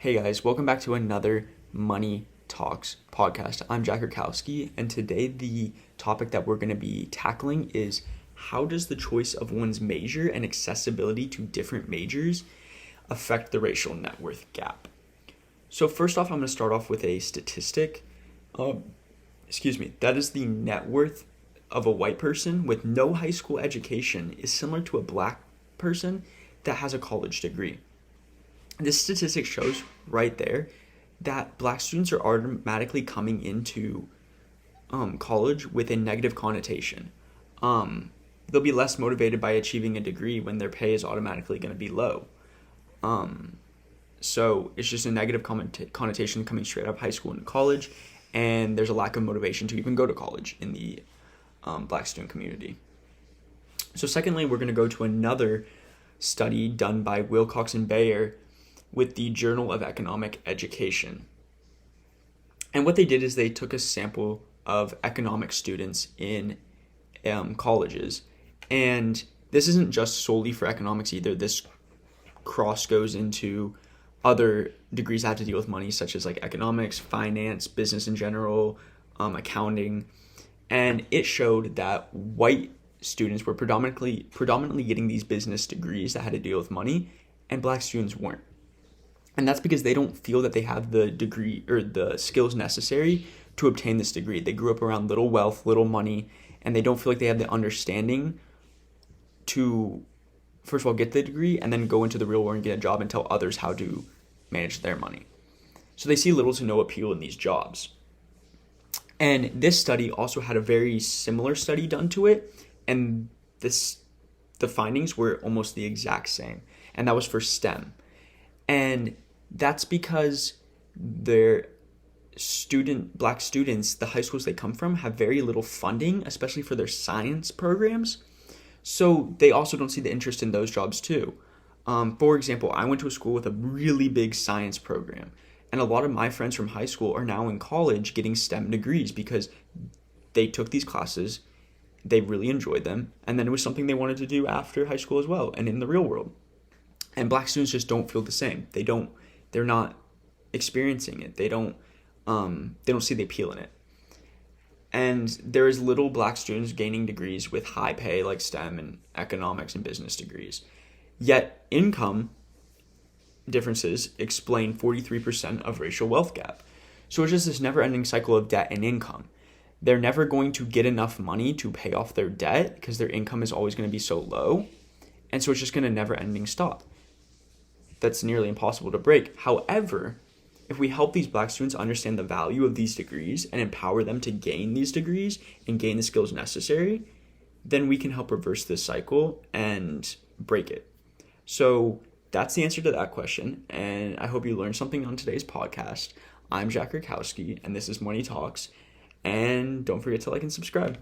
Hey guys, welcome back to another Money Talks podcast. I'm Jack Rutkowski, and today the topic that we're going to be tackling is how does the choice of one's major and accessibility to different majors affect the racial net worth gap? So first off, I'm going to start off with a statistic. That is the net worth of a white person with no high school education is similar to a black person that has a college degree. This statistic shows right there that black students are automatically coming into college with a negative connotation. They'll be less motivated by achieving a degree when their pay is automatically going to be low. So it's just a negative connotation coming straight out of high school and college, and there's a lack of motivation to even go to college in the black student community. So secondly, we're going to go to another study done by Wilcox and Bayer with the Journal of Economic Education. And what they did is they took a sample of economic students in colleges. And this isn't just solely for economics either. This cross goes into other degrees that have to deal with money, such as like economics, finance, business in general, accounting. And it showed that white students were predominantly getting these business degrees that had to deal with money, and black students weren't. And that's because they don't feel that they have the degree or the skills necessary to obtain this degree. They grew up around little wealth, little money, and they don't feel like they have the understanding to, first of all, get the degree and then go into the real world and get a job and tell others how to manage their money. So they see little to no appeal in these jobs. And this study also had a very similar study done to it, and the findings were almost the exact same, and that was for STEM. And that's because black students, the high schools they come from, have very little funding, especially for their science programs. So they also don't see the interest in those jobs too. For example, I went to a school with a really big science program, and a lot of my friends from high school are now in college getting STEM degrees because they took these classes, they really enjoyed them, and then it was something they wanted to do after high school as well and in the real world. And black students just don't feel the same. They're not experiencing it. They don't see the appeal in it. And there is little black students gaining degrees with high pay like STEM and economics and business degrees. Yet income differences explain 43% of racial wealth gap. So it's just this never-ending cycle of debt and income. They're never going to get enough money to pay off their debt because their income is always going to be so low. And so it's just going to never-ending stop. That's nearly impossible to break. However, if we help these black students understand the value of these degrees and empower them to gain these degrees and gain the skills necessary, then we can help reverse this cycle and break it. So that's the answer to that question, and I hope you learned something on today's podcast. I'm Jack Rutkowski, and this is Money Talks, and don't forget to like and subscribe.